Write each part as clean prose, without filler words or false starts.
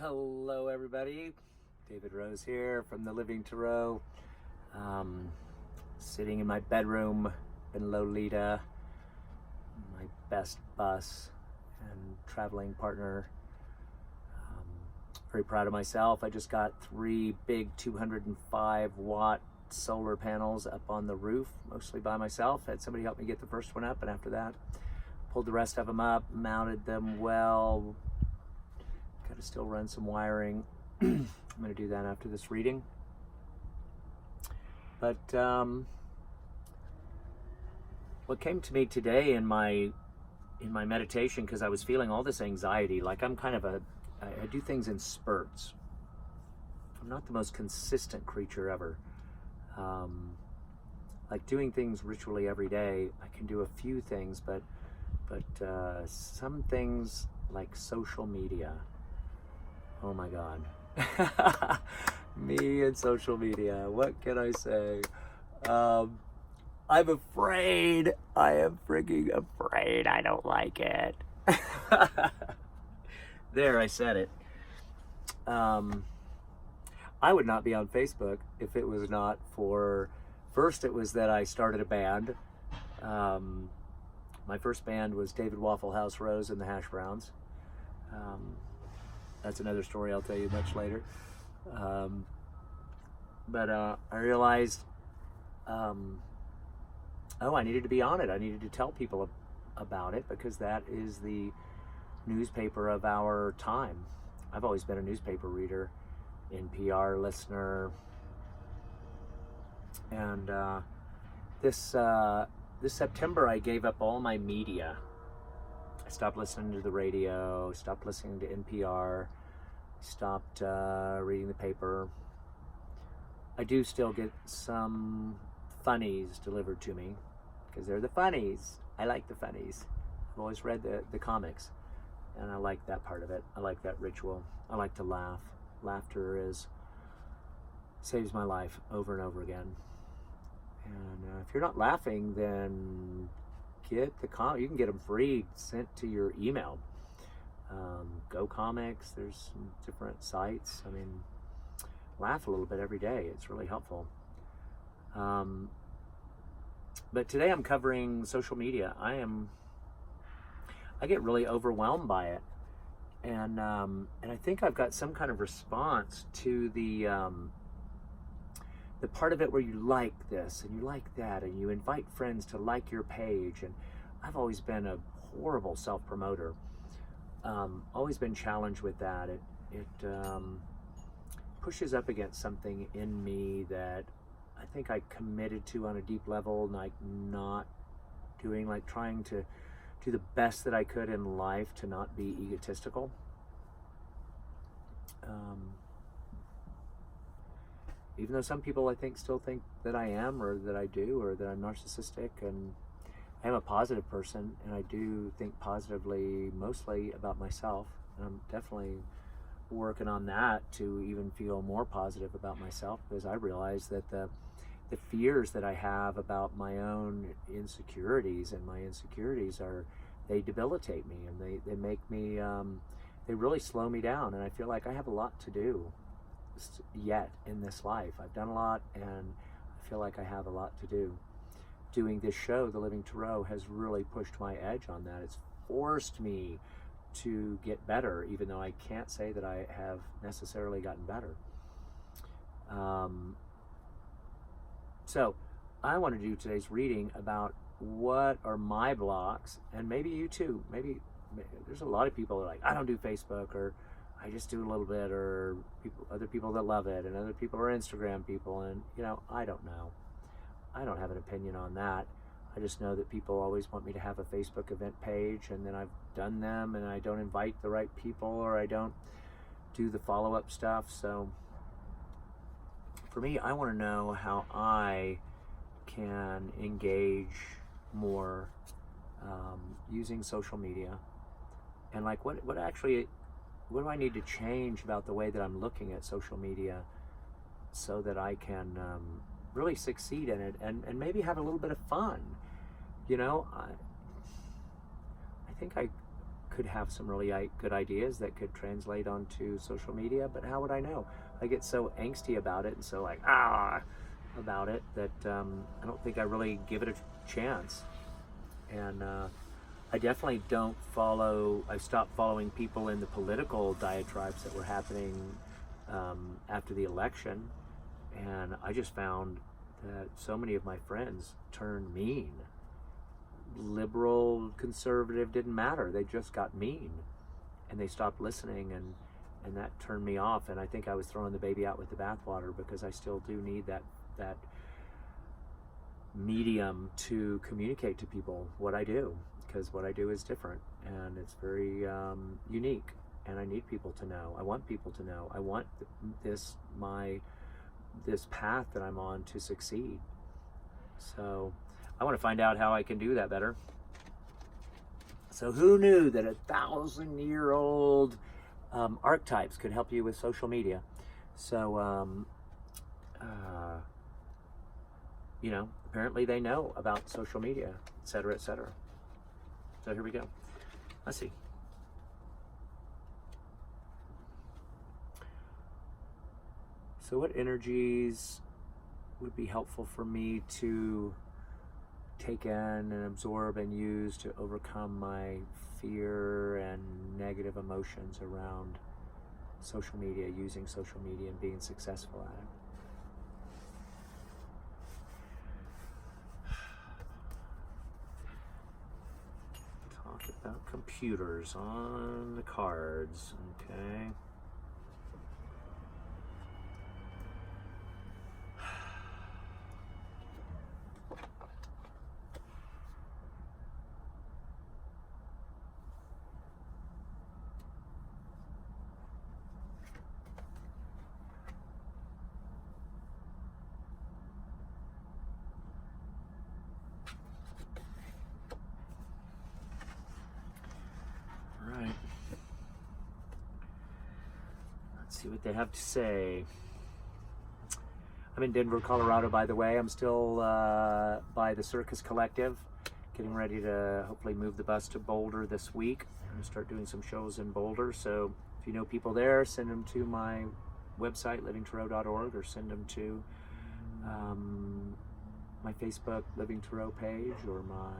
Hello, everybody. David Rose here from the Living Tarot. Sitting in my bedroom in Lolita, my best bus and traveling partner. Very proud of myself. I just got 3 big 205-watt solar panels up on the roof, mostly by myself. Had somebody help me get the first one up, and after that, pulled the rest of them up, mounted them well. Got to still run some wiring. I'm going to do that after this reading. But what came to me today in my meditation, because I was feeling all this anxiety, like I'm kind of I do things in spurts. I'm not the most consistent creature ever. Like doing things ritually every day, I can do a few things, but some things like social media. Oh my God. Me and social media. What can I say? I'm afraid. I am freaking afraid. I don't like it. There, I said it. I would not be on Facebook if it was not for... First, it was that I started a band. My first band was David Waffle House Rose and the Hash Browns. That's another story I'll tell you much later. But I realized, I needed to be on it. I needed to tell people about it, because that is the newspaper of our time. I've always been a newspaper reader, NPR listener. And this September, I gave up all my media. I stopped listening to the radio, stopped listening to NPR, stopped reading the paper. I do still get some funnies delivered to me, because they're the funnies. I like the funnies. I've always read the comics, and I like that part of it. I like that ritual. I like to laugh. Laughter saves my life over and over again. And if you're not laughing, then get the you can get them free, sent to your email. Go Comics, there's some different sites. I mean, laugh a little bit every day. It's really helpful. But today I'm covering social media. I get really overwhelmed by it. And I think I've got some kind of response to the part of it where you like this and you like that and you invite friends to like your page. And I've always been a horrible self-promoter. Always been challenged with that. It pushes up against something in me that I think I committed to on a deep level, like not doing, like trying to do the best that I could in life to not be egotistical. Even though some people, I think, still think that I am, or that I do, or that I'm narcissistic, and I am a positive person, and I do think positively mostly about myself. And I'm definitely working on that to even feel more positive about myself, because I realize that the fears that I have about my own insecurities, and my insecurities they debilitate me, and they make me, they really slow me down, and I feel like I have a lot to do yet in this life. I've done a lot, and I feel like I have a lot to do. Doing this show, The Living Tarot, has really pushed my edge on that. It's forced me to get better, even though I can't say that I have necessarily gotten better. So I want to do today's reading about what are my blocks, and maybe you too. Maybe there's a lot of people that are like, I don't do Facebook, or I just do a little bit, or other people that love it, and other people are Instagram people, and I don't know. I don't have an opinion on that. I just know that people always want me to have a Facebook event page, and then I've done them, and I don't invite the right people, or I don't do the follow-up stuff. So for me, I want to know how I can engage more using social media, and like what do I need to change about the way that I'm looking at social media, so that I can really succeed in it, and maybe have a little bit of fun. I think I could have some really good ideas that could translate onto social media, but how would I know? I get so angsty about it and so like about it that I don't think I really give it a chance. And I definitely don't follow. I stopped following people in the political diatribes that were happening after the election, and I just found that so many of my friends turned mean. Liberal, conservative didn't matter. They just got mean, and they stopped listening, and that turned me off. And I think I was throwing the baby out with the bathwater, because I still do need that medium to communicate to people what I do, because what I do is different and it's very unique, and I need people to know. I want people to know. I want this path that I'm on to succeed. So I want to find out how I can do that better. So who knew that 1,000-year-old archetypes could help you with social media? So, you know, apparently they know about social media, et cetera, et cetera. So here we go. Let's see. So what energies would be helpful for me to take in and absorb and use to overcome my fear and negative emotions around social media, using social media and being successful at it? Talk about computers on the cards, okay? See what they have to say. I'm in Denver, Colorado, by the way. I'm still by the Circus Collective, getting ready to hopefully move the bus to Boulder this week. I'm going to start doing some shows in Boulder. So if you know people there, send them to my website, livingtarot.org, or send them to my Facebook Living Tarot page, or my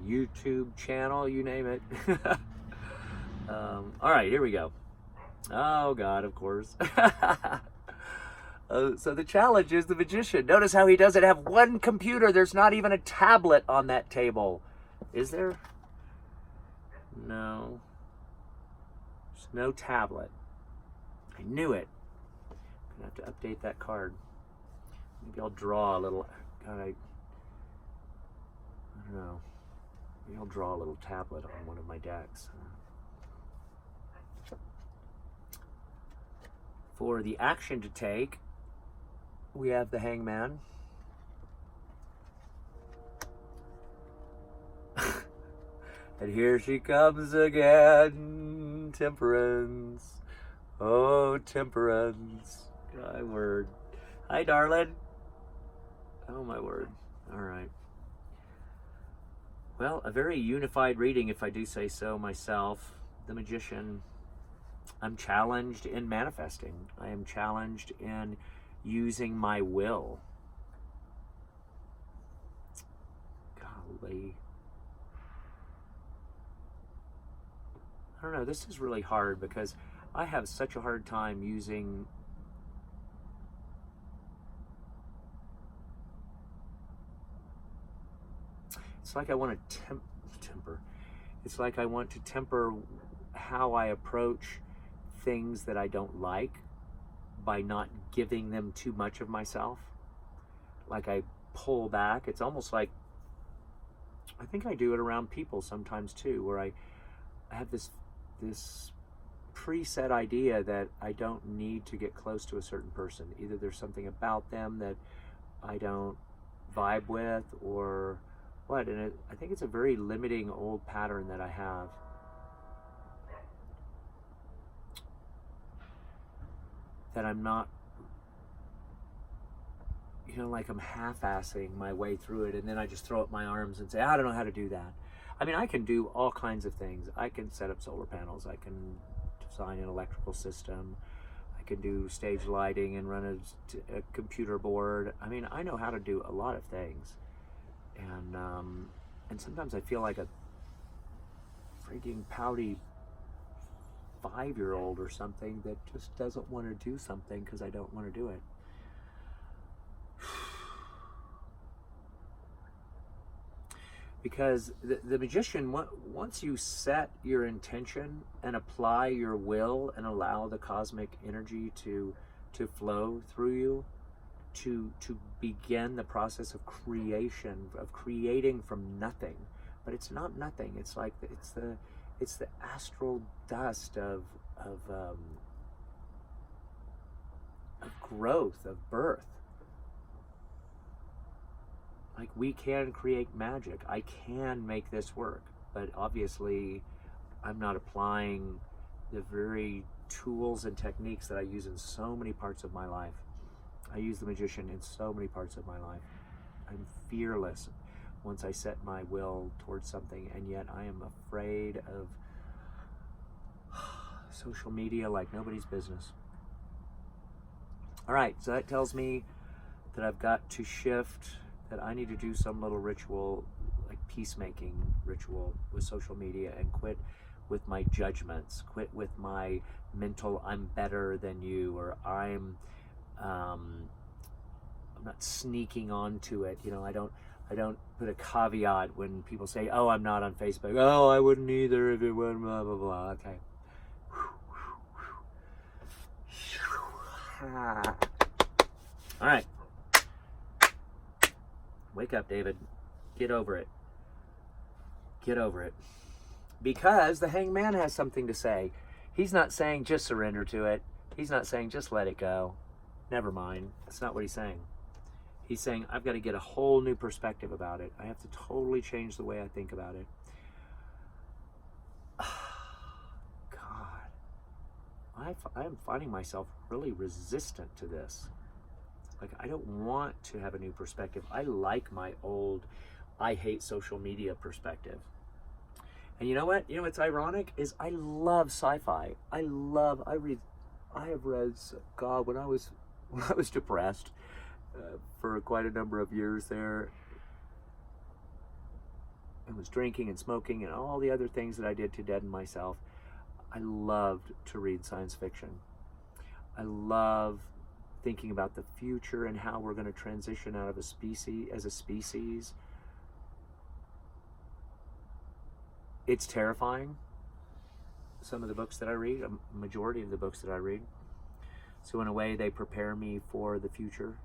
YouTube channel, you name it. All right, here we go. Oh God, of course. So the challenge is the magician. Notice how he doesn't have one computer. There's not even a tablet on that table. Is there? No. There's no tablet. I knew it. I'm gonna have to update that card. Maybe I'll draw a little. God, I don't know. Maybe I'll draw a little tablet on one of my decks. For the action to take, we have the Hangman. And here she comes again, Temperance. Oh, Temperance. My word. Hi, darling. Oh, my word. All right. Well, a very unified reading, if I do say so myself. The Magician. I'm challenged in manifesting. I am challenged in using my will. Golly. I don't know, this is really hard because I have such a hard time using it's like I want to temper. It's like I want to temper how I approach things that I don't like by not giving them too much of myself. Like I pull back. It's almost like, I think I do it around people sometimes too, where I have this preset idea that I don't need to get close to a certain person. Either there's something about them that I don't vibe with, or what. And I think it's a very limiting old pattern that I have. That I'm not, you know, like I'm half-assing my way through it, and then I just throw up my arms and say, I don't know how to do that. I mean, I can do all kinds of things. I can set up solar panels. I can design an electrical system. I can do stage lighting and run a computer board. I mean, I know how to do a lot of things. And sometimes I feel like a freaking pouty 5-year-old or something that just doesn't want to do something because I don't want to do it. Because the magician, once you set your intention and apply your will and allow the cosmic energy to flow through you, to begin the process of creation, of creating from nothing. But it's not nothing. It's like it's the astral dust of growth, of birth. Like, we can create magic. I can make this work, but obviously I'm not applying the very tools and techniques that I use in so many parts of my life. I use the magician in so many parts of my life. I'm fearless once I set my will towards something, and yet I am afraid of social media like nobody's business. All right, so that tells me that I've got to shift, that I need to do some little ritual, like peacemaking ritual with social media, and quit with my judgments, quit with my mental I'm better than you, or I'm not sneaking onto it. You know, I don't put a caveat when people say, oh, I'm not on Facebook. Oh, I wouldn't either if it wasn't blah, blah, blah. Okay. All right. Wake up, David. Get over it. Get over it. Because the hangman has something to say. He's not saying just surrender to it. He's not saying just let it go. Never mind. That's not what he's saying. He's saying, I've got to get a whole new perspective about it. I have to totally change the way I think about it. God. I am finding myself really resistant to this. Like, I don't want to have a new perspective. I like my old, I hate social media perspective. And you know what? You know what's ironic is I love sci-fi. I have read, God, when I was depressed for quite a number of years there, and was drinking and smoking and all the other things that I did to deaden myself, I loved to read science fiction. I love thinking about the future and how we're going to transition out of a species. It's terrifying, some of the books that I read, a majority of the books that I read. So in a way, they prepare me for the future.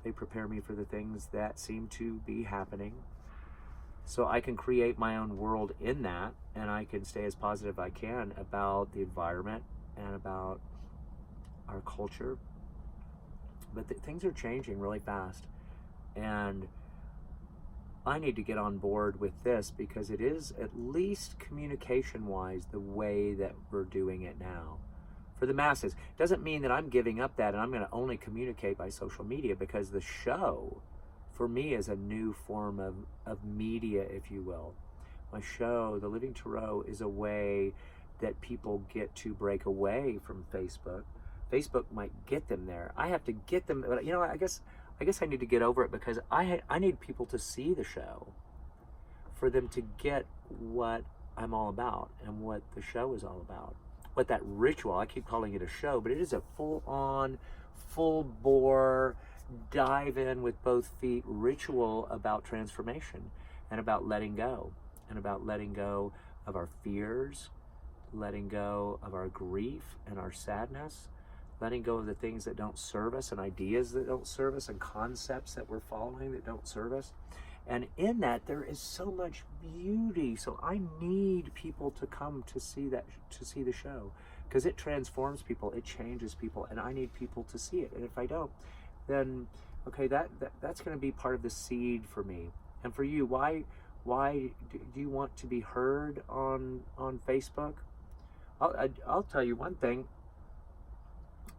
They prepare me for the things that seem to be happening. So I can create my own world in that, and I can stay as positive as I can about the environment and about our culture. But things are changing really fast, and I need to get on board with this, because it is, at least communication-wise, the way that we're doing it now. For the masses. Doesn't mean that I'm giving up that and I'm going to only communicate by social media, because the show, for me, is a new form of media, if you will. My show, The Living Tarot, is a way that people get to break away from Facebook. Facebook might get them there. I have to get them, but you know, I guess I need to get over it, because I need people to see the show for them to get what I'm all about and what the show is all about. What that ritual, I keep calling it a show, but it is a full-on, full-bore, dive in with both feet ritual about transformation and about letting go, and about letting go of our fears, letting go of our grief and our sadness, letting go of the things that don't serve us, and ideas that don't serve us, and concepts that we're following that don't serve us. And in that, there is so much beauty. So I need people to come to see the show, because it transforms people, it changes people, and I need people to see it. And if I don't, then okay, that's going to be part of the seed for me. And for you, why do you want to be heard on Facebook? I'll tell you one thing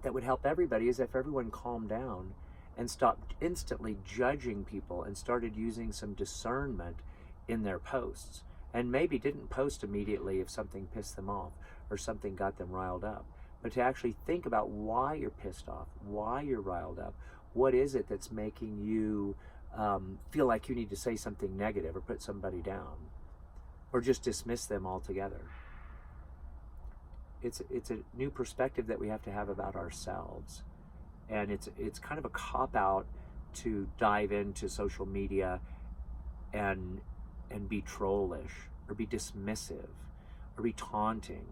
that would help everybody is if everyone calmed down and stopped instantly judging people and started using some discernment in their posts. and maybe didn't post immediately if something pissed them off or something got them riled up, but to actually think about why you're pissed off, why you're riled up, what is it that's making you feel like you need to say something negative or put somebody down or just dismiss them altogether. It's a new perspective that we have to have about ourselves, and it's kind of a cop-out to dive into social media and be trollish or be dismissive or be taunting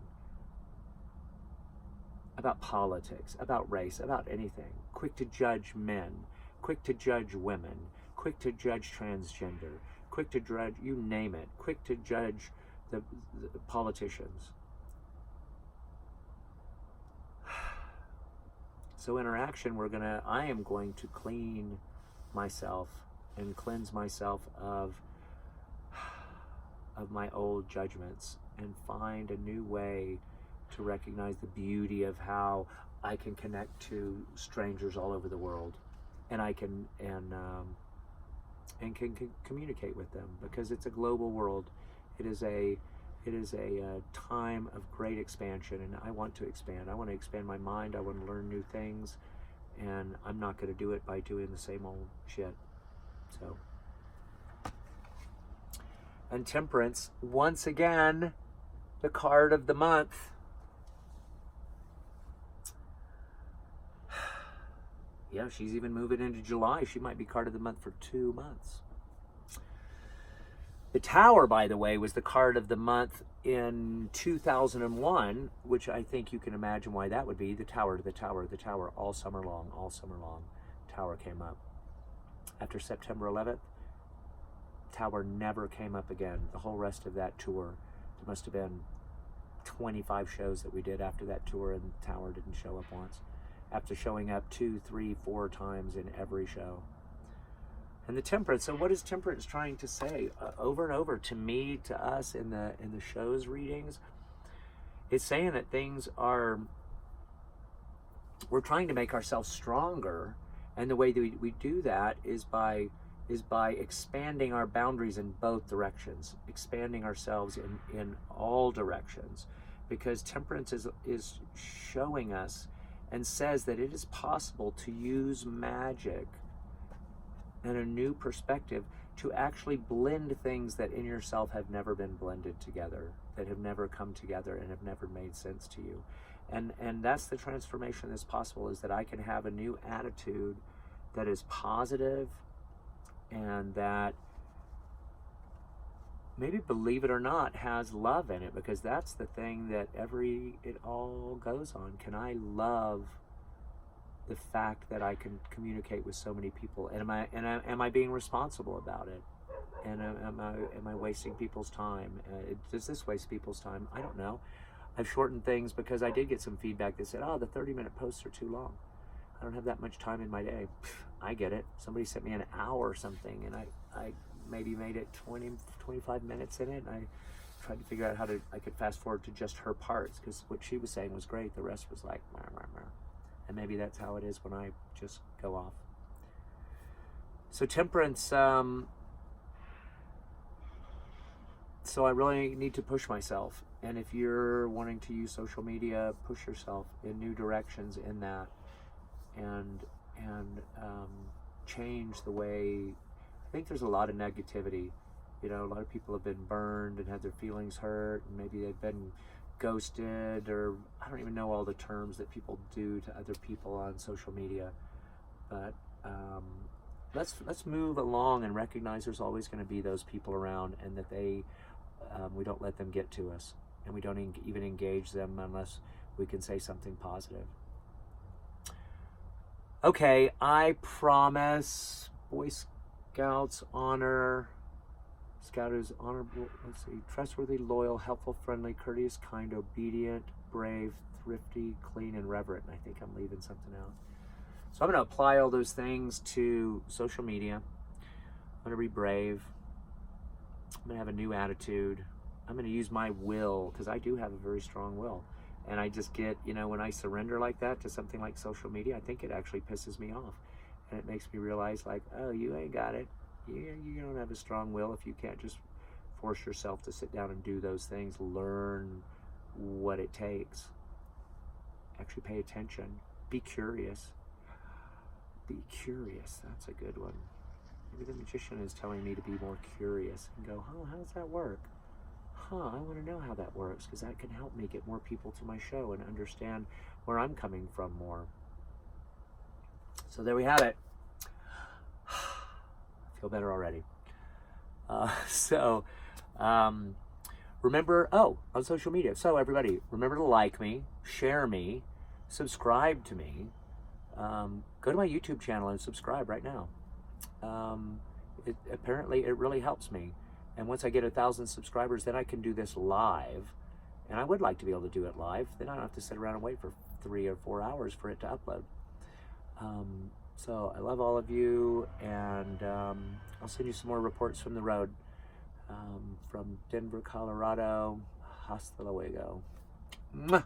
about politics, about race, about anything. Quick to judge men, quick to judge women, quick to judge transgender, quick to judge, you name it, quick to judge the politicians. So in our action, I am going to clean myself and cleanse myself of my old judgments and find a new way to recognize the beauty of how I can connect to strangers all over the world, and I can communicate with them, because it's a global world. It is a time of great expansion, and I want to expand. I want to expand my mind. I want to learn new things, and I'm not going to do it by doing the same old shit. So, and Temperance, once again, the card of the month. Yeah, she's even moving into July. She might be card of the month for 2 months. The Tower, by the way, was the card of the month in 2001, which I think you can imagine why that would be. The Tower, the Tower, the Tower, all summer long, Tower came up. After September 11th, Tower never came up again. The whole rest of that tour, there must have been 25 shows that we did after that tour, and the Tower didn't show up once, after showing up 2, 3, 4 times in every show. And the Temperance, so what is Temperance trying to say over and over to me, to us in the show's readings? It's saying that we're trying to make ourselves stronger, and the way that we do that is by expanding our boundaries in both directions, expanding ourselves in all directions, because Temperance is showing us and says that it is possible to use magic and a new perspective to actually blend things that in yourself have never been blended together, that have never come together and have never made sense to you. And that's the transformation that's possible, is that I can have a new attitude that is positive, and that, maybe, believe it or not, has love in it, because that's the thing that it all goes on. Can I love the fact that I can communicate with so many people, and am I being responsible about it? And am I wasting people's time? Does this waste people's time? I don't know. I've shortened things because I did get some feedback that said, "Oh, the 30-minute posts are too long. I don't have that much time in my day." I get it. Somebody sent me an hour or something, and I maybe made it 20, 25 minutes in it. And I tried to figure out how I could fast forward to just her parts, because what she was saying was great. The rest was like, meh, meh, meh. And maybe that's how it is when I just go off. So Temperance, so I really need to push myself. And if you're wanting to use social media, push yourself in new directions in that, and change the way. I think there's a lot of negativity. A lot of people have been burned and had their feelings hurt, and maybe they've been ghosted, or I don't even know all the terms that people do to other people on social media. But let's move along and recognize there's always going to be those people around, and that we don't let them get to us, and we don't even engage them unless we can say something positive. Okay, I promise. Boy Scouts honor. Scout is honorable, let's see, trustworthy, loyal, helpful, friendly, courteous, kind, obedient, brave, thrifty, clean, and reverent. And I think I'm leaving something out. So I'm going to apply all those things to social media. I'm going to be brave. I'm going to have a new attitude. I'm going to use my will, because I do have a very strong will. And I just get, when I surrender like that to something like social media, I think it actually pisses me off. And it makes me realize, like, oh, you ain't got it. You don't have a strong will if you can't just Force yourself to sit down and do those things. Learn what it takes. Actually pay attention. Be curious. Be curious. That's a good one. Maybe the magician is telling me to be more curious and go, oh, how does that work? I want to know how that works, because that can help me get more people to my show and understand where I'm coming from more. So there we have it. I feel better already. Remember, on social media. So everybody, remember to like me, share me, subscribe to me. Go to my YouTube channel and subscribe right now. Apparently it really helps me. And once I get 1,000 subscribers, then I can do this live. And I would like to be able to do it live. Then I don't have to sit around and wait for 3 or 4 hours for it to upload. So I love all of you, and I'll send you some more reports from the road. From Denver, Colorado. Hasta luego. Mwah.